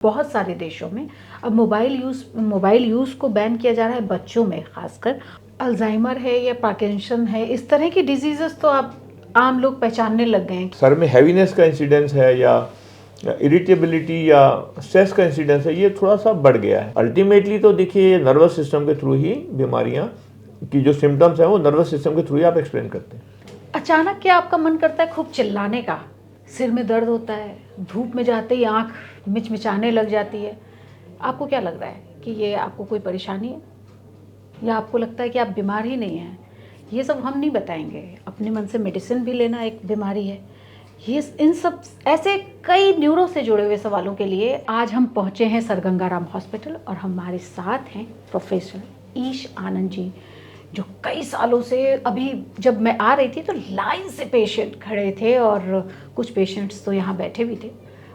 बहुत सारे देशों में अब मोबाइल यूज़ को बैन किया जा रहा है, बच्चों में खासकर। अल्जाइमर है या पार्किंसन है, इस तरह की डिजीजेस तो आप आम लोग पहचानने लग गए हैं। सर में हैवीनेस का इंसिडेंस है या इरिटेबिलिटी या स्ट्रेस का इंसिडेंस है, ये थोड़ा सा बढ़ गया है। अल्टीमेटली तो देखिए नर्वस सिस्टम के थ्रू ही बीमारियां की जो सिम्टम्स हैं वो नर्वस सिस्टम के थ्रू ही आप एक्सप्लेन करते हैं। अचानक क्या आपका मन करता है खूब चिल्लाने का? सिर में दर्द होता है, धूप में जाते ही आँख मिचमिचाने लग जाती है। आपको क्या लग रहा है कि ये आपको कोई परेशानी है, या आपको लगता है कि आप बीमार ही नहीं हैं? ये सब हम नहीं बताएंगे। अपने मन से मेडिसिन भी लेना एक बीमारी है। ये इन सब ऐसे कई न्यूरो से जुड़े हुए सवालों के लिए आज हम पहुँचे हैं सर गंगाराम हॉस्पिटल, और हमारे साथ हैं प्रोफेसर ईश आनंद जी, जो कई सालों से, अभी जब मैं आ रही थी तो लाइन से पेशेंट खड़े थे और कुछ पेशेंट्स तो यहाँ बैठे भी थे,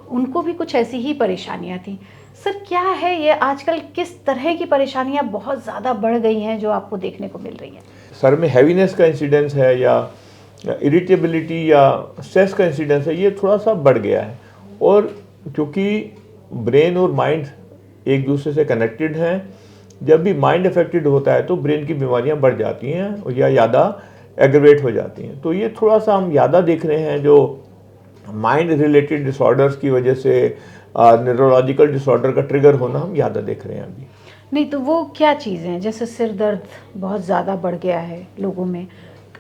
उनको भी कुछ ऐसी ही परेशानियाँ थी। सर क्या है ये आजकल, किस तरह की परेशानियाँ बहुत ज़्यादा बढ़ गई हैं जो आपको देखने को मिल रही हैं? सर में हैवीनेस का इंसिडेंस है या इरिटेबिलिटी या स्ट्रेस का इंसिडेंस है, ये थोड़ा सा बढ़ गया है। और क्योंकि ब्रेन और माइंड एक दूसरे से कनेक्टेड हैं, जब भी माइंड अफेक्टेड होता है तो ब्रेन की बीमारियां बढ़ जाती हैं या ज़्यादा एग्रवेट हो जाती हैं। तो ये थोड़ा सा हम ज़्यादा देख रहे हैं जो माइंड रिलेटेड डिसऑर्डर्स की वजह से न्यूरोलॉजिकल डिसऑर्डर का ट्रिगर होना हम ज़्यादा देख रहे हैं अभी। नहीं तो वो क्या चीज़ें हैं? जैसे सिर दर्द बहुत ज़्यादा बढ़ गया है लोगों में,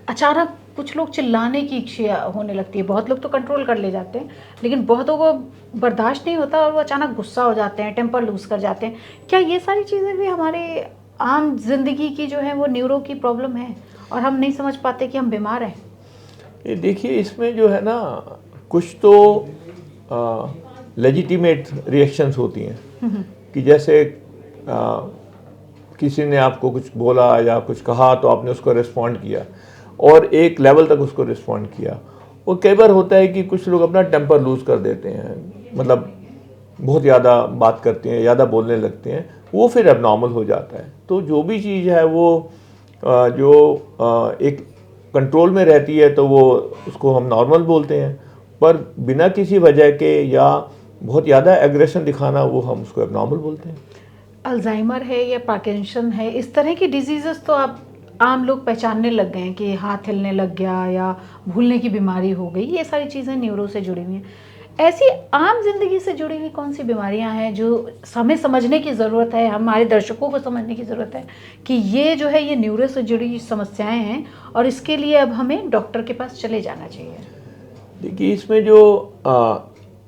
अचानक कुछ लोग चिल्लाने की इच्छा होने लगती है। बहुत लोग तो कंट्रोल कर ले जाते हैं, लेकिन बहुतों को बर्दाश्त नहीं होता और वो अचानक गुस्सा हो जाते हैं, टेम्पर लूज़ कर जाते हैं। क्या ये सारी चीज़ें भी हमारे आम जिंदगी की जो है वो न्यूरो की प्रॉब्लम है और हम नहीं समझ पाते कि हम बीमार हैं? ये देखिए, इसमें जो है ना कुछ तो लेजिटिमेट रिएक्शंस होती हैं कि जैसे किसी ने आपको कुछ बोला या कुछ कहा तो आपने उसको रिस्पॉन्ड किया और एक लेवल तक उसको रिस्पॉन्ड किया। और कई बार होता है कि कुछ लोग अपना टेम्पर लूज़ कर देते हैं, मतलब बहुत ज़्यादा बात करते हैं, ज़्यादा बोलने लगते हैं, वो फिर एबनॉर्मल हो जाता है। तो जो भी चीज़ है वो एक कंट्रोल में रहती है तो वो उसको हम नॉर्मल बोलते हैं, पर बिना किसी वजह के या बहुत ज़्यादा एग्रेशन दिखाना वो हम उसको एबनॉर्मल बोलते हैं। अल्जाइमर है या पार्किंसन है, इस तरह की डिजीजेस तो आप आम लोग पहचानने लग गए हैं कि हाथ हिलने लग गया या भूलने की बीमारी हो गई। ये सारी चीज़ें न्यूरो से जुड़ी हुई हैं। ऐसी आम जिंदगी से जुड़ी हुई कौन सी बीमारियां हैं जो हमें समझने की ज़रूरत है, हमारे दर्शकों को समझने की ज़रूरत है कि ये जो है ये न्यूरो से जुड़ी समस्याएं हैं और इसके लिए अब हमें डॉक्टर के पास चले जाना चाहिए? देखिए, इसमें जो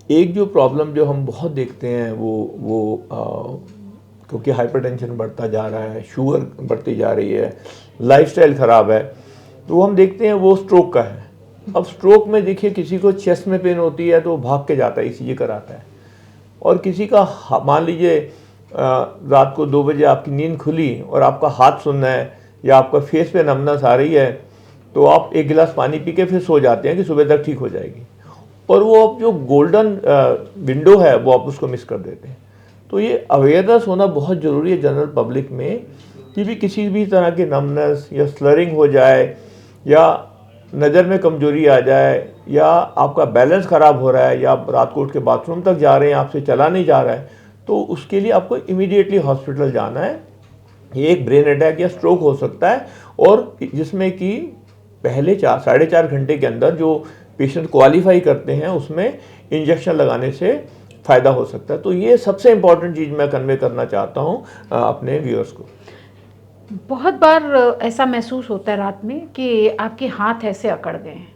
एक जो प्रॉब्लम जो हम बहुत देखते हैं वो क्योंकि हाइपरटेंशन बढ़ता जा रहा है, शुगर बढ़ती जा रही है, लाइफस्टाइल ख़राब है, तो हम देखते हैं वो स्ट्रोक का है। अब स्ट्रोक में देखिए, किसी को चेस्ट में पेन होती है तो वो भाग के जाता है, ईसीजी कराता है। और किसी का मान लीजिए रात को 2 बजे आपकी नींद खुली और आपका हाथ सुनना है या आपका फेस पे नमनस आ रही है, तो आप 1 गिलास पानी पी के फिर सो जाते हैं कि सुबह तक ठीक हो जाएगी। और वो अब जो गोल्डन विंडो है वो आप उसको मिस कर देते हैं। तो ये अवेयरनेस होना बहुत ज़रूरी है जनरल पब्लिक में कि भी किसी भी तरह की नमनेस या स्लरिंग हो जाए या नज़र में कमजोरी आ जाए या आपका बैलेंस ख़राब हो रहा है या आप रात को उठ के बाथरूम तक जा रहे हैं, आपसे चला नहीं जा रहा है, तो उसके लिए आपको इमीडिएटली हॉस्पिटल जाना है। ये एक ब्रेन अटैक या स्ट्रोक हो सकता है और जिसमें कि पहले 4-4.5 घंटे के अंदर जो पेशेंट क्वालिफाई करते हैं उसमें इंजेक्शन लगाने से फ़ायदा हो सकता है। तो ये सबसे इम्पॉर्टेंट चीज़ मैं कन्वे करना चाहता हूँ अपने व्यूअर्स को। बहुत बार ऐसा महसूस होता है रात में कि आपके हाथ ऐसे अकड़ गए हैं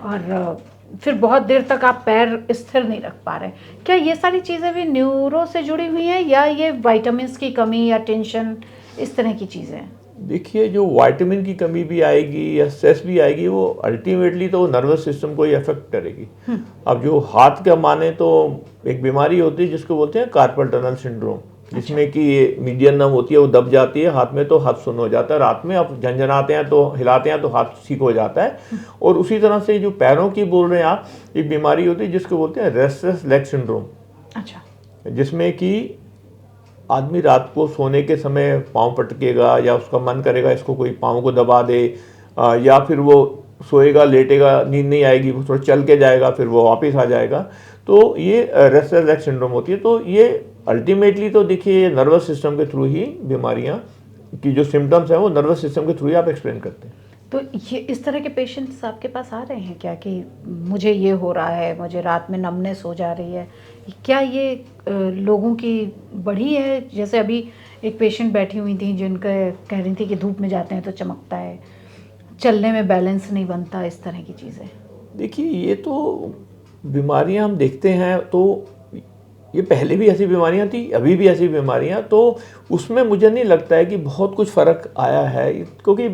और फिर बहुत देर तक आप पैर स्थिर नहीं रख पा रहे। क्या ये सारी चीज़ें भी न्यूरो से जुड़ी हुई हैं या ये विटामिन्स की कमी या टेंशन, इस तरह की चीज़ें हैं? देखिए, जो विटामिन की कमी भी आएगी या स्ट्रेस भी आएगी, वो अल्टीमेटली तो नर्वस सिस्टम को ही अफेक्ट करेगी। अब जो हाथ का माने तो एक बीमारी होती है जिसको बोलते हैं कार्पल टनल सिंड्रोम, जिसमें कि ये मीडियन नर्व होती है वो दब जाती है हाथ में, तो हाथ सुन्न हो जाता है। रात में आप झंझनाते हैं तो हिलाते हैं तो हाथ ठीक हो जाता है। और उसी तरह से जो पैरों की बोल रहे हैं आप, एक बीमारी होती है जिसको बोलते हैं रेस्टलेस लेग सिंड्रोम। अच्छा। जिसमें कि आदमी रात को सोने के समय पाँव पटकेगा या उसका मन करेगा इसको कोई पाँव को दबा दे, या फिर वो सोएगा, लेटेगा, नींद नहीं आएगी, वो थोड़ा चल के जाएगा, फिर वो वापस आ जाएगा। तो ये रेस्टलेस लेग सिंड्रोम होती है। तो ये अल्टीमेटली तो देखिए नर्वस सिस्टम के थ्रू ही बीमारियां की जो सिम्टम्स हैं वो नर्वस सिस्टम के थ्रू ही आप एक्सप्लेन करते हैं। तो ये इस तरह के पेशेंट्स आपके पास आ रहे हैं क्या कि मुझे ये हो रहा है, मुझे रात में नमनेस हो जा रही है, क्या ये लोगों की बढ़ी है? जैसे अभी एक पेशेंट बैठी हुई थी जिनका कह रही थी कि धूप में जाते हैं तो चमकता है, चलने में बैलेंस नहीं बनता, इस तरह की चीज़ें। देखिए ये तो बीमारियां हम देखते हैं तो ये पहले भी ऐसी बीमारियां थी, अभी भी ऐसी बीमारियां, तो उसमें मुझे नहीं लगता है कि बहुत कुछ फ़र्क आया है, क्योंकि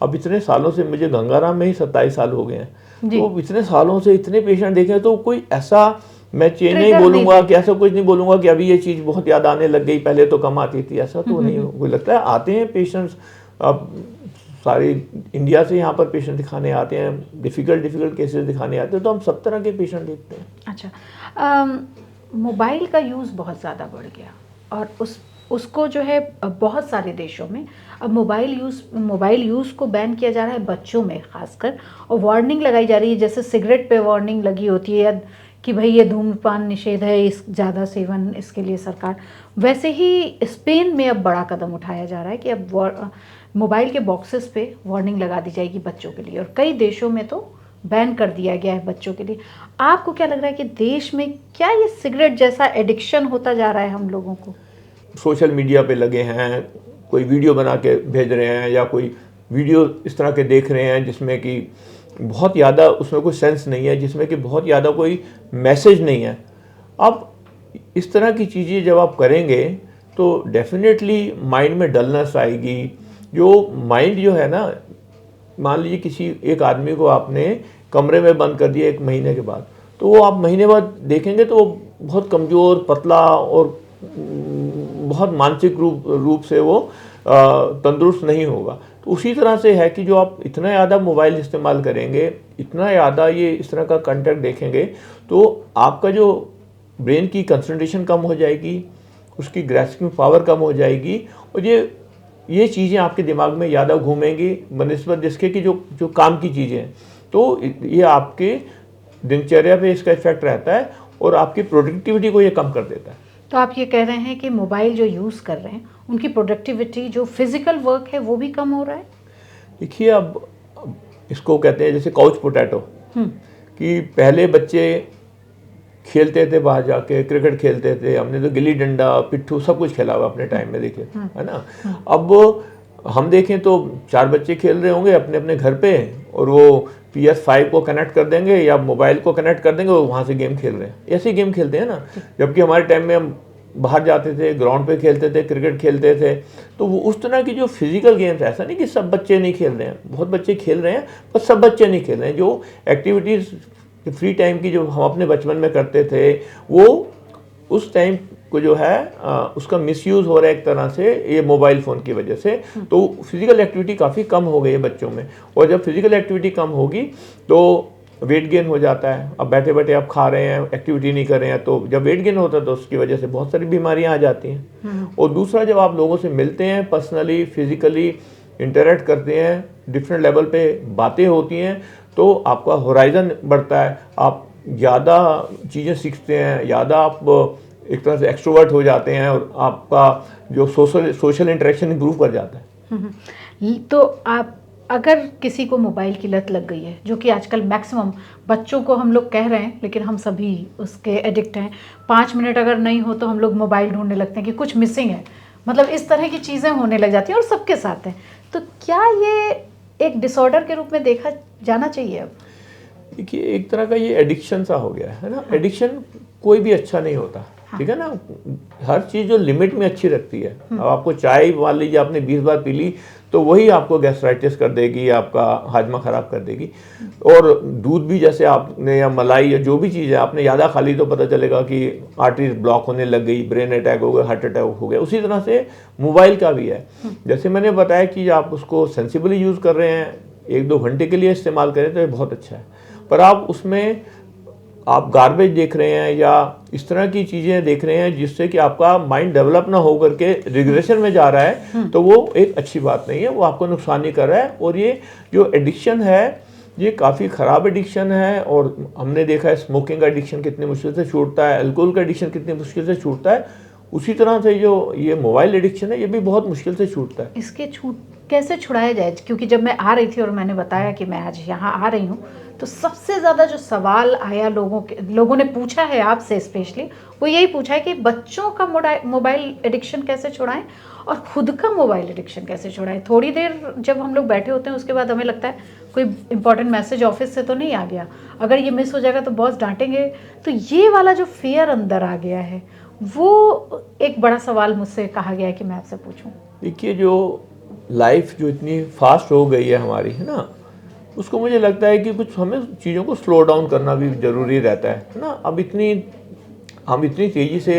अब इतने सालों से, मुझे गंगाराम में ही 27 साल हो गए हैं, तो इतने सालों से इतने पेशेंट देखे हैं, तो कोई ऐसा मैं चेंज नहीं बोलूँगा कि ऐसा कुछ नहीं बोलूँगा कि अभी ये चीज़ बहुत याद आने लग गई, पहले तो कम आती थी, ऐसा तो नहीं मुझे लगता है। आते हैं पेशेंट्स, अब सारे इंडिया से यहाँ पर पेशेंट दिखाने आते हैं, डिफ़िकल्ट केसेस दिखाने आते हैं, तो हम सब तरह के पेशेंट देखते हैं। अच्छा, मोबाइल का यूज़ बहुत ज़्यादा बढ़ गया और उसको जो है बहुत सारे देशों में अब मोबाइल यूज़ को बैन किया जा रहा है, बच्चों में ख़ासकर, और वार्निंग लगाई जा रही है, जैसे सिगरेट पे वार्निंग लगी होती है कि भाई ये धूम्रपान निषेध है, इस ज़्यादा सेवन इसके लिए सरकार, वैसे ही स्पेन में अब बड़ा कदम उठाया जा रहा है कि अब मोबाइल के बॉक्सेस पे वार्निंग लगा दी जाएगी बच्चों के लिए, और कई देशों में तो बैन कर दिया गया है बच्चों के लिए। आपको क्या लग रहा है कि देश में क्या ये सिगरेट जैसा एडिक्शन होता जा रहा है हम लोगों को? सोशल मीडिया पे लगे हैं, कोई वीडियो बना के भेज रहे हैं या कोई वीडियो इस तरह के देख रहे हैं जिसमें कि बहुत ज़्यादा उसमें कोई सेंस नहीं है, जिसमें कि बहुत ज़्यादा कोई मैसेज नहीं है। अब इस तरह की चीज़ें जब आप करेंगे तो डेफिनेटली माइंड में डलनेस आएगी। जो माइंड जो है ना, मान लीजिए किसी एक आदमी को आपने कमरे में बंद कर दिया 1 महीने के बाद, तो वो आप महीने बाद देखेंगे तो वो बहुत कमज़ोर, पतला और बहुत मानसिक रूप से वो तंदुरुस्त नहीं होगा। तो उसी तरह से है कि जो आप इतना ज़्यादा मोबाइल इस्तेमाल करेंगे, इतना ज़्यादा ये इस तरह का कंटेंट देखेंगे, तो आपका जो ब्रेन की कंसंट्रेशन कम हो जाएगी, उसकी ग्रैस्पिंग पावर कम हो जाएगी, और ये चीज़ें आपके दिमाग में ज़्यादा घूमेंगी बनिस्बत जिसके कि जो काम की चीज़ें हैं। तो ये आपके दिनचर्या पे इसका इफेक्ट रहता है और आपकी प्रोडक्टिविटी को ये कम कर देता है। तो आप ये कह रहे हैं कि मोबाइल जो यूज़ कर रहे हैं उनकी प्रोडक्टिविटी, जो फिजिकल वर्क है वो भी कम हो रहा है? देखिए अब इसको कहते हैं जैसे काउच पोटैटो, कि पहले बच्चे खेलते थे, बाहर जाके क्रिकेट खेलते थे, हमने तो गिल्ली डंडा, पिट्ठू सब कुछ खेला हुआ अपने टाइम में, देखिए है ना। अब हम देखें तो 4 बच्चे खेल रहे होंगे अपने अपने घर पे, और वो PS5 को कनेक्ट कर देंगे या मोबाइल को कनेक्ट कर देंगे और वहाँ से गेम खेल रहे हैं, ऐसे गेम खेलते हैं ना। जबकि हमारे टाइम में हम बाहर जाते थे, ग्राउंड पे खेलते थे, क्रिकेट खेलते थे, तो वो उस तरह की जो फिजिकल गेम्स, ऐसा नहीं कि सब बच्चे नहीं खेल रहे हैं, बहुत बच्चे खेल रहे हैं, पर सब बच्चे नहीं खेल रहे हैं। जो एक्टिविटीज़ फ्री टाइम की जो हम अपने बचपन में करते थे, वो उस टाइम को जो है उसका मिसयूज़ हो रहा है एक तरह से ये मोबाइल फ़ोन की वजह से। तो फिज़िकल एक्टिविटी काफ़ी कम हो गई है बच्चों में, और जब फिज़िकल एक्टिविटी कम होगी तो वेट गेन हो जाता है। अब बैठे बैठे आप खा रहे हैं, एक्टिविटी नहीं कर रहे हैं, तो जब वेट गेन होता है तो उसकी वजह से बहुत सारी बीमारियां आ जाती हैं। और दूसरा, जब आप लोगों से मिलते हैं, पर्सनली फिज़िकली इंटरेक्ट करते हैं, डिफरेंट लेवल पे बातें होती हैं, तो आपका होराइज़न बढ़ता है, आप ज़्यादा चीज़ें सीखते हैं, ज़्यादा आप एक तरह से एक्सट्रोवर्ट हो जाते हैं, और आपका जो सोशल इंटरेक्शन इंप्रूव कर जाता है। तो आप अगर किसी को मोबाइल की लत लग गई है, जो कि आजकल मैक्सिमम बच्चों को हम लोग कह रहे हैं, लेकिन हम सभी उसके एडिक्ट हैं, 5 मिनट अगर नहीं हो तो हम लोग मोबाइल ढूंढने लगते हैं कि कुछ मिसिंग है, मतलब इस तरह की चीज़ें होने लग जाती हैं, और सबके साथ हैं। तो क्या ये एक डिसऑर्डर के रूप में देखा जाना चाहिए अब? देखिए एक तरह का ये एडिक्शन सा हो गया है ना। एडिक्शन कोई भी अच्छा नहीं होता, ठीक है ना। हर चीज़ जो लिमिट में अच्छी रखती है। अब आपको चाय मान लीजिए आपने 20 बार पी ली तो वही आपको गैस्ट्राइटिस कर देगी, आपका हाजमा ख़राब कर देगी। और दूध भी जैसे आपने, या मलाई या जो भी चीज़ है आपने ज़्यादा खा ली तो पता चलेगा कि आर्टरीज ब्लॉक होने लग गई, ब्रेन अटैक हो गया, हार्ट अटैक हो गया। उसी तरह से मोबाइल का भी है। जैसे मैंने बताया कि आप उसको सेंसिबली यूज़ कर रहे हैं, 1-2 घंटे के लिए इस्तेमाल करें तो ये बहुत अच्छा है। पर आप उसमें आप गार्बेज देख रहे हैं या इस तरह की चीज़ें देख रहे हैं जिससे कि आपका माइंड डेवलप ना हो करके रिग्रेशन में जा रहा है, तो वो एक अच्छी बात नहीं है, वो आपको नुकसान ही कर रहा है। और ये जो एडिक्शन है ये काफ़ी ख़राब एडिक्शन है और हमने देखा है स्मोकिंग का एडिक्शन कितनी मुश्किल से छूटता है, अल्कोहल का एडिक्शन कितनी मुश्किल से छूटता है, उसी तरह से जो ये मोबाइल एडिक्शन है ये भी बहुत मुश्किल से छूटता है। इसके कैसे छुड़ाया जाए? क्योंकि जब मैं आ रही थी और मैंने बताया कि मैं आज यहाँ आ रही हूँ, तो सबसे ज़्यादा जो सवाल आया लोगों ने पूछा है आपसे स्पेशली, वो यही पूछा है कि बच्चों का मोबाइल एडिक्शन कैसे छुड़ाएं और खुद का मोबाइल एडिक्शन कैसे छुड़ाएं। थोड़ी देर जब हम लोग बैठे होते हैं उसके बाद हमें लगता है कोई इंपॉर्टेंट मैसेज ऑफिस से तो नहीं आ गया, अगर ये मिस हो जाएगा तो बॉस डांटेंगे, तो ये वाला जो फियर अंदर आ गया है वो एक बड़ा सवाल मुझसे कहा गया है कि मैं आपसे पूछूं। देखिए, जो लाइफ जो इतनी फास्ट हो गई है हमारी, है ना, उसको मुझे लगता है कि कुछ हमें चीज़ों को स्लो डाउन करना भी ज़रूरी रहता है ना। अब हम इतनी तेज़ी से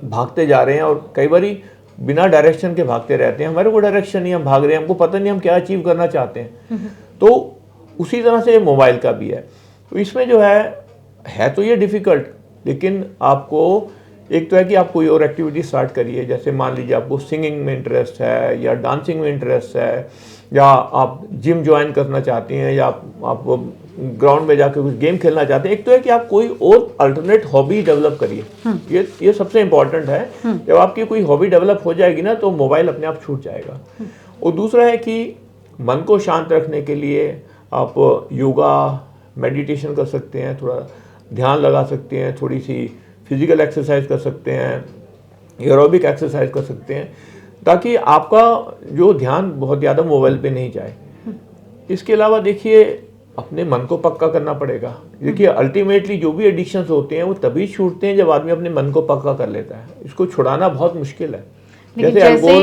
भागते जा रहे हैं और कई बारी बिना डायरेक्शन के भागते रहते हैं। हमारे को डायरेक्शन नहीं, हम भाग रहे हैं, हमको पता नहीं हम क्या अचीव करना चाहते हैं। तो उसी तरह से मोबाइल का भी है। तो इसमें जो है तो ये डिफ़िकल्ट, लेकिन आपको एक तो है कि आप कोई और एक्टिविटी स्टार्ट करिए। जैसे मान लीजिए आपको सिंगिंग में इंटरेस्ट है या डांसिंग में इंटरेस्ट है, या आप जिम ज्वाइन करना चाहते हैं, या आप ग्राउंड में जाकर कुछ गेम खेलना चाहते हैं। एक तो है कि आप कोई और अल्टरनेट हॉबी डेवलप करिए। ये सबसे इम्पॉर्टेंट है। जब आपकी कोई हॉबी डेवलप हो जाएगी ना, तो मोबाइल अपने आप छूट जाएगा। और दूसरा है कि मन को शांत रखने के लिए आप योगा, मेडिटेशन कर सकते हैं, थोड़ा ध्यान लगा सकते हैं, थोड़ी सी फिजिकल एक्सरसाइज कर सकते हैं, एरोबिक एक्सरसाइज कर सकते हैं, ताकि आपका जो ध्यान बहुत ज़्यादा मोबाइल पे नहीं जाए। इसके अलावा देखिए, अपने मन को पक्का करना पड़ेगा। देखिए, अल्टीमेटली जो भी एडिक्शंस होते हैं वो तभी छूटते हैं जब आदमी अपने मन को पक्का कर लेता है। इसको छुड़ाना बहुत मुश्किल है। जैसे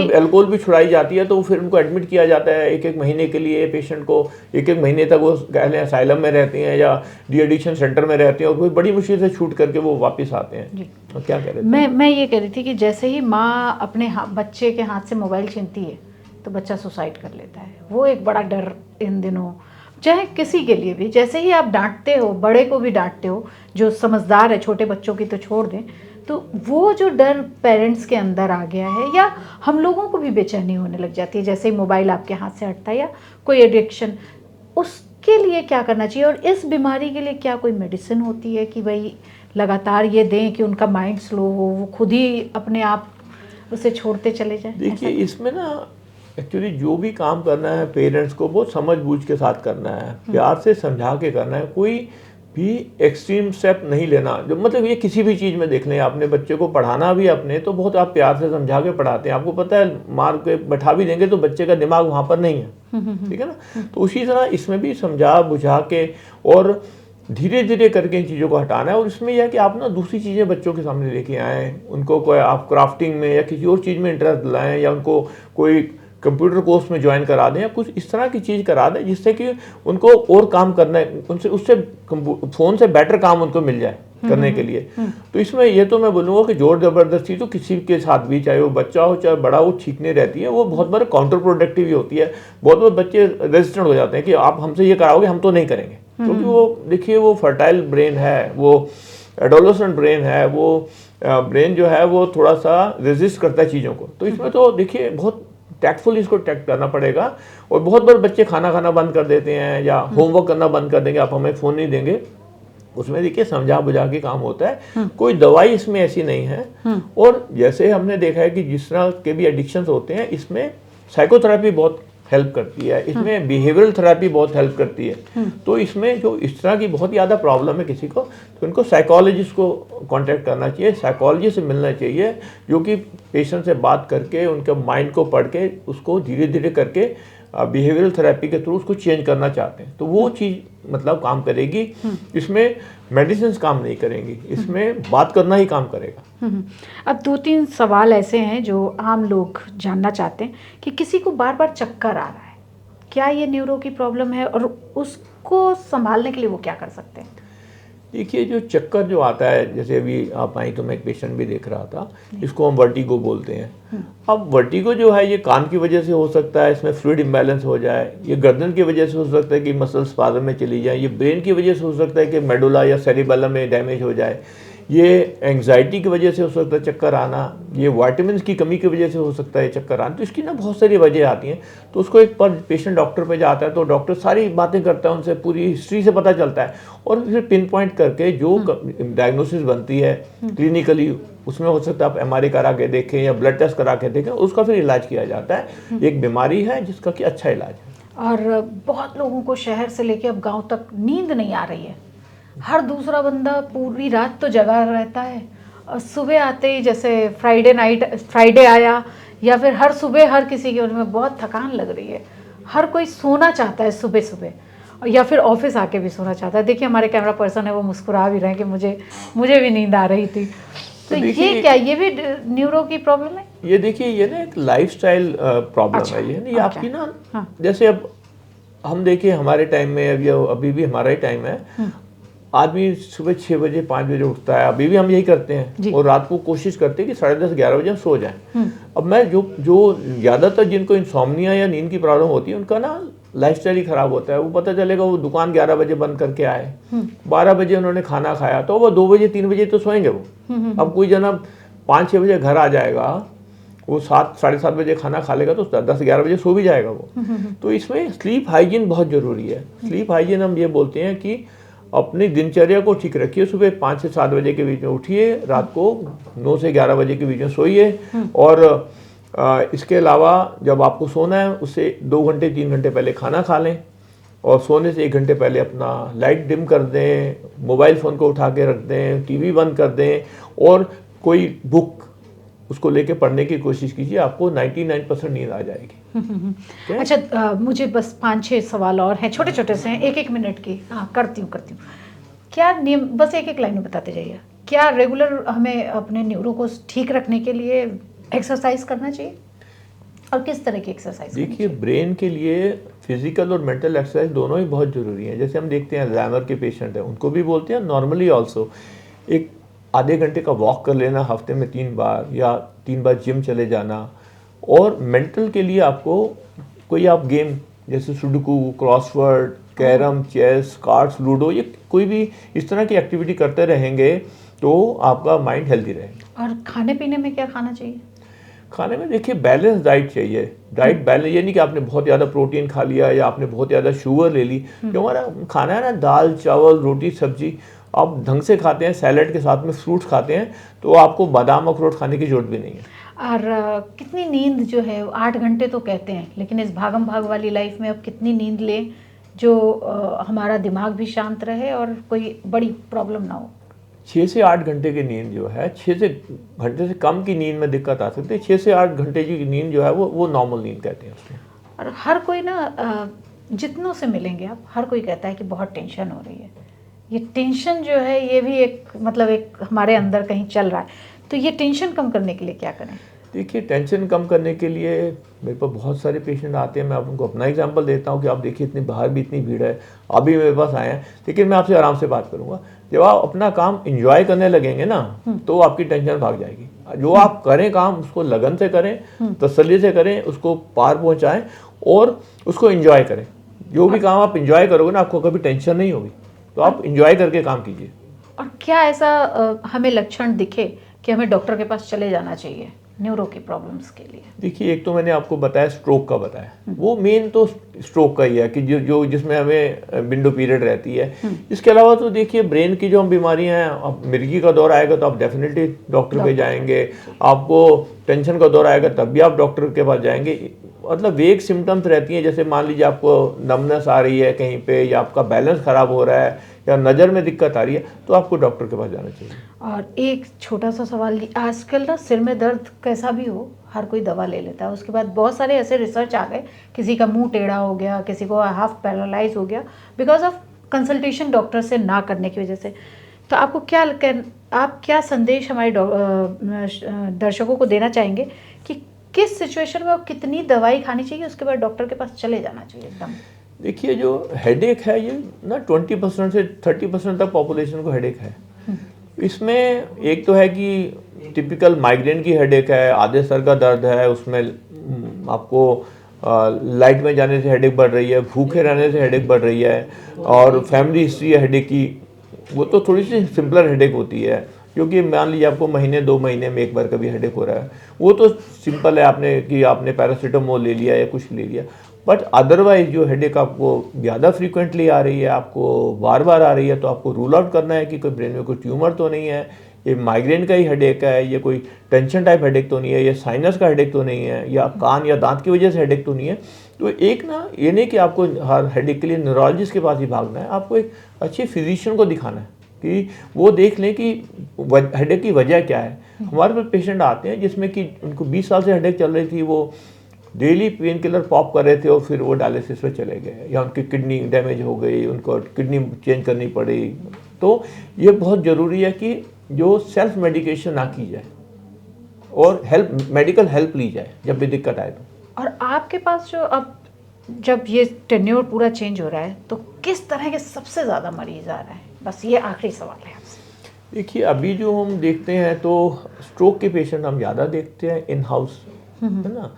अल्कोहल भी छुड़ाई जाती है तो फिर उनको एडमिट किया जाता है एक महीने के लिए। पेशेंट को एक महीने तक वो कह लें असाइलम में रहते हैं या डी एडिक्शन सेंटर में रहते हैं और कोई बड़ी मुश्किल से छूट करके वो वापस आते हैं। और क्या कह रहे थे? मैं ये कह रही थी कि जैसे ही माँ अपने बच्चे के हाथ से मोबाइल छीनती है तो बच्चा सुसाइड कर लेता है। वो एक बड़ा डर इन दिनों, चाहे किसी के लिए भी, जैसे ही आप डांटते हो, बड़े को भी डांटते हो, जो समझदार है, छोटे बच्चों की तो छोड़ दें, तो वो जो डर पेरेंट्स के अंदर आ गया है, या हम लोगों को भी बेचैनी होने लग जाती है जैसे ही मोबाइल आपके हाथ से हटता है या कोई एडिक्शन, उसके लिए क्या करना चाहिए? और इस बीमारी के लिए क्या कोई मेडिसिन होती है कि भाई लगातार ये दें कि उनका माइंड स्लो हो, वो खुद ही अपने आप उसे छोड़ते चले जाएं? देखिए, इसमें ना एक्चुअली जो भी काम करना है पेरेंट्स को बहुत समझ बूझ के साथ करना है, प्यार से समझा के करना है। कोई भी एक्सट्रीम स्टेप नहीं लेना। जो मतलब ये किसी भी चीज़ में देख लें, आपने बच्चे को पढ़ाना भी अपने तो बहुत आप प्यार से समझा के पढ़ाते हैं। आपको पता है मार के बैठा भी देंगे तो बच्चे का दिमाग वहाँ पर नहीं है, ठीक है ना। तो उसी तरह इसमें भी समझा बुझा के और धीरे धीरे करके इन चीज़ों को हटाना है। और इसमें यह है कि आप ना दूसरी चीज़ें बच्चों के सामने लेके आएँ, उनको कोई आप क्राफ्टिंग में या किसी और चीज़ में इंटरेस्ट दिलाएँ, या उनको कोई कंप्यूटर कोर्स में ज्वाइन करा दें या कुछ इस तरह की चीज़ करा दें जिससे कि उनको और काम करना है, उनसे उससे फ़ोन से बेटर काम उनको मिल जाए करने के लिए। तो इसमें ये तो मैं बोलूँगा कि जोर ज़बरदस्ती तो किसी के साथ भी, चाहे वो बच्चा हो चाहे बड़ा हो, ठीक रहती है। वो बहुत बार काउंटर प्रोडक्टिव ही होती है। बहुत बार बच्चे रेजिस्टेंट हो जाते हैं कि आप हमसे ये कराओगे, हम तो नहीं करेंगे, क्योंकि वो देखिए वो फर्टाइल ब्रेन है, वो एडोलेसेंट ब्रेन है, वो ब्रेन जो है वो थोड़ा सा रेजिस्ट करता है चीज़ों को। तो इसमें तो देखिए बहुत टैक्टफुल इसको टैक्ट करना पड़ेगा। और बहुत बार बच्चे खाना खाना बंद कर देते हैं या होमवर्क करना बंद कर देंगे, आप हमें फ़ोन नहीं देंगे। उसमें देखिए समझा बुझा के काम होता है, कोई दवाई इसमें ऐसी नहीं है। और जैसे हमने देखा है कि जिस तरह के भी एडिक्शंस होते हैं, इसमें साइकोथेरेपी बहुत हेल्प करती है, इसमें बिहेवियरल थेरेपी बहुत हेल्प करती है। तो इसमें जो इस तरह की बहुत ज़्यादा प्रॉब्लम है किसी को, तो उनको साइकोलॉजिस्ट को कांटेक्ट करना चाहिए, साइकोलॉजिस्ट से मिलना चाहिए, जो कि पेशेंट से बात करके उनके माइंड को पढ़ के उसको धीरे धीरे करके बिहेवियरल थेरेपी के थ्रू उसको चेंज करना चाहते हैं। तो वो चीज़ मतलब काम करेगी। इसमें मेडिसिन काम नहीं करेंगी, इसमें बात करना ही काम करेगा। अब 2-3 सवाल ऐसे हैं जो आम लोग जानना चाहते हैं कि किसी को बार बार चक्कर आ रहा है, क्या ये न्यूरो की प्रॉब्लम है और उसको संभालने के लिए वो क्या कर सकते हैं? देखिए, जो चक्कर जो आता है, जैसे अभी आप आई तो मैं एक पेशेंट भी देख रहा था, इसको हम वर्टिगो बोलते हैं। अब वर्टिगो जो है ये कान की वजह से हो सकता है, इसमें फ्लूइड इम्बैलेंस हो जाए, ये गर्दन की वजह से हो सकता है कि मसल स्पाज़म में चली जाए, ये ब्रेन की वजह से हो सकता है कि मेडुला या सेरिबेलम में डैमेज हो जाए, ये एंग्जाइटी की वजह से हो सकता है चक्कर आना, ये विटामिन की कमी की वजह से हो सकता है चक्कर आना। तो इसकी ना बहुत सारी वजह आती हैं। तो उसको एक पर पेशेंट डॉक्टर पे जाता है तो डॉक्टर सारी बातें करता है, उनसे पूरी हिस्ट्री से पता चलता है और फिर पिन पॉइंट करके जो डायग्नोसिस बनती है क्लिनिकली, उसमें हो सकता है आप MRI करा के देखें या ब्लड टेस्ट करा के देखें, उसका फिर इलाज किया जाता है। एक बीमारी है जिसका कि अच्छा इलाज है। और बहुत लोगों को शहर से लेके अब गांव तक नींद नहीं आ रही है। हर दूसरा बंदा पूरी रात तो जगा रहता है और सुबह आते ही जैसे फ्राइडे आया या फिर हर सुबह हर किसी के उनमें बहुत थकान लग रही है। हर कोई सोना चाहता है सुबह सुबह या फिर ऑफिस आके भी सोना चाहता है। देखिए हमारे कैमरा पर्सन है, वो मुस्कुरा भी रहे हैं कि मुझे भी नींद आ रही थी। तो ये क्या, ये भी न्यूरो की प्रॉब्लम है? ये देखिए ये ना एक लाइफस्टाइल प्रॉब्लम है। ये नहीं आपकी ना, हाँ। जैसे अब हम देखिए हमारे टाइम में अभी भी हमारा ही टाइम है। आदमी सुबह 6 बजे 5 बजे उठता है, अभी भी हम यही करते हैं और रात को कोशिश करते हैं कि 10:30 11 बजे हम सो जाएं। अब मैं जो ज़्यादातर जिनको इंसोम्निया या नींद की प्रॉब्लम होती है उनका ना लाइफस्टाइल ही खराब होता है। वो पता चलेगा वो दुकान 11 बजे बंद करके आए, 12 बजे उन्होंने खाना खाया तो वो 2 बजे 3 बजे तो सोएंगे वो। अब कोई जना 5-6 बजे घर आ जाएगा, वो 7 साढ़े 7 बजे खाना खा लेगा तो 10-11 बजे सो भी जाएगा वो। तो इसमें स्लीप हाइजीन बहुत ज़रूरी है। स्लीप हाइजीन हम ये बोलते हैं कि अपनी दिनचर्या को ठीक रखिए। सुबह 5 से 7 बजे के बीच में उठिए, रात को 9 से 11 बजे के बीच में सोइए और इसके अलावा जब आपको सोना है उससे 2 घंटे 3 घंटे पहले खाना खा लें और सोने से 1 घंटे पहले अपना लाइट डिम कर दें, मोबाइल फ़ोन को उठा के रख दें, टीवी बंद कर दें और कोई बुक उसको लेके पढ़ने की कोशिश कीजिए। आपको 99% नींद आ जाएगी। अच्छा, मुझे बस 5-6 सवाल और हैं, छोटे छोटे से हैं, 1-1 मिनट की। हाँ, करती हूँ। क्या नियम, बस 1-1 लाइन में बताते जाइए। क्या रेगुलर हमें अपने न्यूरो को ठीक रखने के लिए एक्सरसाइज करना चाहिए और किस तरह की एक्सरसाइज? देखिए ब्रेन के लिए फिजिकल और मेंटल एक्सरसाइज दोनों ही बहुत ज़रूरी हैं। जैसे हम देखते हैं अल्जाइमर के पेशेंट हैं, उनको भी बोलते हैं नॉर्मली ऑल्सो एक आधे घंटे का वॉक कर लेना हफ्ते में 3 बार या 3 बार जिम चले जाना। और मेंटल के लिए आपको कोई आप गेम जैसे sudoku, crossword, carrom, chess, cards, ludo, ये कोई भी इस तरह की एक्टिविटी करते रहेंगे तो आपका माइंड हेल्दी रहेगा। और खाने पीने में क्या खाना चाहिए? खाने में देखिए बैलेंस डाइट चाहिए। डाइट बैलेंस ये नहीं कि आपने बहुत ज़्यादा प्रोटीन खा लिया या आपने बहुत ज़्यादा शुगर ले ली। जो हमारा खाना है ना, दाल चावल रोटी सब्जी, आप ढंग से खाते हैं, सैलड के साथ में फ्रूट्स खाते हैं तो आपको बादाम अखरोट खाने की जरूरत भी नहीं है। और कितनी नींद जो है 8 घंटे तो कहते हैं, लेकिन इस भागम भाग वाली लाइफ में अब कितनी नींद लें जो हमारा दिमाग भी शांत रहे और कोई बड़ी प्रॉब्लम ना हो? 6 से 8 घंटे की नींद जो है, 6 घंटे से कम की नींद में दिक्कत आ सकती है। 6 से 8 घंटे की नींद जो है वो नॉर्मल नींद कहते हैं उसको। और हर कोई ना, जितनों से मिलेंगे आप, हर कोई कहता है कि बहुत टेंशन हो रही है। ये टेंशन जो है ये भी एक मतलब एक हमारे अंदर कहीं चल रहा है। तो ये टेंशन कम करने के लिए क्या करें? देखिए टेंशन कम करने के लिए मेरे पास बहुत सारे पेशेंट आते हैं। मैं उनको अपना एग्जांपल देता हूँ कि आप देखिए इतनी बाहर भी इतनी भीड़ है, अभी मेरे पास आए हैं, लेकिन मैं आपसे आराम से बात करूँगा। जब आप अपना काम एंजॉय करने लगेंगे ना तो आपकी टेंशन भाग जाएगी। जो आप करें काम उसको लगन से करें, तसल्ली से करें, उसको पार पहुँचाएँ और उसको एंजॉय करें। जो भी काम आप एंजॉय करोगे ना आपको कभी टेंशन नहीं होगी। तो आप एंजॉय करके काम कीजिए। और क्या ऐसा हमें लक्षण दिखे कि हमें डॉक्टर के पास चले जाना चाहिए न्यूरो की प्रॉब्लम्स के लिए? देखिए एक तो मैंने आपको बताया स्ट्रोक का बताया, वो मेन तो स्ट्रोक का ही है कि जो जिसमें हमें विंडो पीरियड रहती है। इसके अलावा तो देखिए ब्रेन की जो हम बीमारियां हैं, अब मिर्गी का दौर आएगा तो आप डेफिनेटली डॉक्टर पे जाएंगे। आपको टेंशन का दौर आएगा तब भी आप डॉक्टर के पास जाएंगे। मतलब वेग सिम्टम्स रहती हैं, जैसे मान लीजिए आपको नमनेस आ रही है कहीं पे या आपका बैलेंस खराब हो रहा है या नज़र में दिक्कत आ रही है तो आपको डॉक्टर के पास जाना चाहिए। और एक छोटा सा सवाल, आजकल ना सिर में दर्द कैसा भी हो हर कोई दवा ले लेता है। उसके बाद बहुत सारे ऐसे रिसर्च आ गए, किसी का मुंह टेढ़ा हो गया, किसी को हाफ पैरालाइज हो गया बिकॉज ऑफ कंसल्टेशन डॉक्टर से ना करने की वजह से। तो आपको आप क्या संदेश हमारे दर्शकों को देना चाहेंगे कि किस सिचुएशन में कितनी दवाई खानी चाहिए, उसके बाद डॉक्टर के पास चले जाना चाहिए एकदम? देखिए जो हेडेक है ये ना 20% से 30% तक पॉपुलेशन को हेडेक है। इसमें एक तो है कि टिपिकल माइग्रेन की हेडेक है, आधे सर का दर्द है, उसमें आपको लाइट में जाने से हेडेक बढ़ रही है, भूखे रहने से हेडेक बढ़ रही है, और फैमिली हिस्ट्री है हेडेक की, वो तो थोड़ी सी सिंपलर हेडेक होती है। क्योंकि मान लीजिए आपको महीने 2 महीने में एक बार कभी हेडेक हो रहा है, वो तो सिंपल है, आपने पैरासीटामोल ले लिया या कुछ ले लिया। बट अदरवाइज जो हेडेक आपको ज़्यादा फ्रीक्वेंटली आ रही है, आपको बार बार आ रही है, तो आपको रूल आउट करना है कि कोई ब्रेन में कोई ट्यूमर तो नहीं है, ये माइग्रेन का ही हेडेक है, ये कोई टेंशन टाइप हेडेक तो नहीं है, ये साइनस का हेडेक तो नहीं है, या कान या दांत की वजह से हेडेक तो नहीं है। तो एक ना, ये नहीं कि आपको हर हेडेक के लिए न्यूरोलॉजिस्ट के पास ही भागना है, आपको एक अच्छे फिजिशियन को दिखाना है कि वो देख लें कि हेडेक की वजह क्या है। हमारे पास पेशेंट आते हैं जिसमें कि उनको 20 साल से हेडेक चल रही थी, वो डेली पेन किलर पॉप कर रहे थे और फिर वो डायलिसिस पे चले गए, या उनकी किडनी डैमेज हो गई, उनको किडनी चेंज करनी पड़ी। तो ये बहुत ज़रूरी है कि जो सेल्फ मेडिकेशन ना की जाए और मेडिकल हेल्प ली जाए जब भी दिक्कत आए तो। और आपके पास जो अब जब ये टेन्योर पूरा चेंज हो रहा है तो किस तरह के सबसे ज़्यादा मरीज आ रहे हैं? बस ये आखिरी सवाल है आपसे। देखिए, अभी जो हम देखते हैं तो स्ट्रोक के पेशेंट हम ज़्यादा देखते हैं इन हाउस, है ना।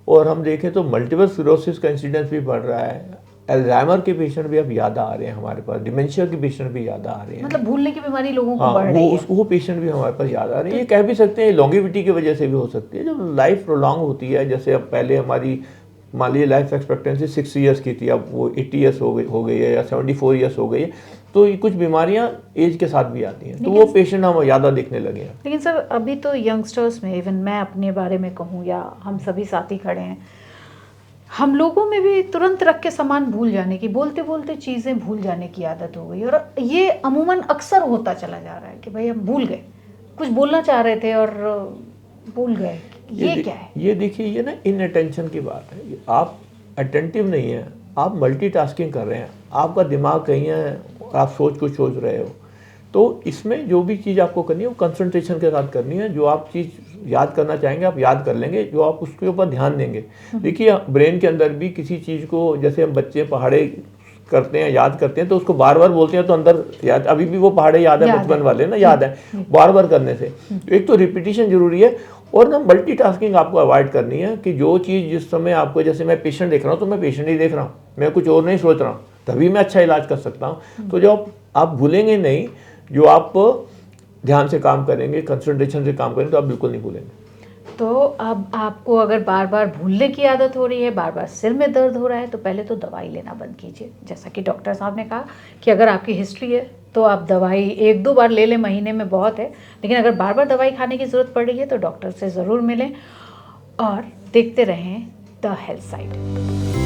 और हम देखें तो मल्टीपल स्क्लेरोसिस का इंसिडेंस भी बढ़ रहा है, अल्जाइमर के पेशेंट भी अब ज़्यादा आ रहे हैं हमारे पास, डिमेंशिया के पेशेंट भी ज़्यादा आ रहे हैं। मतलब भूलने की बीमारी लोगों को हाँ, बढ़ रही है। वो पेशेंट भी हमारे पास ज़्यादा आ रहे हैं। ये कह भी सकते हैं लॉन्गेविटी की वजह से भी हो सकती है, जब लाइफ प्रोलॉन्ग होती है। जैसे अब पहले हमारी मान लीजिए लाइफ एक्सपेक्टेंसी 60 ईयर्स की थी, अब वो 80 ईयर्स हो गई है या 74 ईयर्स हो गई है। तो ये कुछ बीमारियां एज के साथ भी आती हैं, तो वो पेशेंट हम ज़्यादा देखने लगे हैं। लेकिन सर, अभी तो यंगस्टर्स में, इवन मैं अपने बारे में कहूँ या हम सभी साथी खड़े हैं, हम लोगों में भी तुरंत रख के सामान भूल जाने की, बोलते बोलते चीज़ें भूल जाने की आदत हो गई। और ये अमूमन अक्सर होता चला जा रहा है कि भाई हम भूल गए, कुछ बोलना चाह रहे थे और भूल गए। ये क्या है? ये देखिए, ये ना इनअटेंशन की बात है। आप अटेंटिव नहीं है, आप मल्टीटास्किंग कर रहे हैं, आपका दिमाग कहीं है, आप सोच रहे हो। तो इसमें जो भी चीज़ आपको करनी है वो कंसंट्रेशन के साथ करनी है। जो आप चीज़ याद करना चाहेंगे आप याद कर लेंगे, जो आप उसके ऊपर ध्यान देंगे। देखिए, ब्रेन के अंदर भी किसी चीज़ को, जैसे हम बच्चे पहाड़े करते हैं, याद करते हैं, तो उसको बार बार बोलते हैं तो अंदर याद, अभी भी वो पहाड़े याद है, बचपन वाले ना याद है, बार बार करने से। एक तो रिपीटिशन जरूरी है, और ना मल्टीटास्किंग आपको अवॉइड करनी है कि जो चीज़ जिस समय आपको, जैसे मैं पेशेंट देख रहा हूँ तो मैं पेशेंट ही देख रहा हूँ, मैं कुछ और नहीं सोच रहा हूँ, तभी मैं अच्छा इलाज कर सकता हूँ। तो जब आप भूलेंगे नहीं, जो आप ध्यान से काम करेंगे, कंसंट्रेशन से काम करेंगे, तो आप बिल्कुल नहीं भूलेंगे। तो अब आपको अगर बार बार भूलने की आदत हो रही है, बार बार सिर में दर्द हो रहा है, तो पहले तो दवाई लेना बंद कीजिए। जैसा कि डॉक्टर साहब ने कहा कि अगर आपकी हिस्ट्री है तो आप दवाई 1-2 बार ले लें महीने में, बहुत है। लेकिन अगर बार बार दवाई खाने की ज़रूरत पड़ रही है तो डॉक्टर से ज़रूर मिलें और देखते रहें द हेल्थ साइड।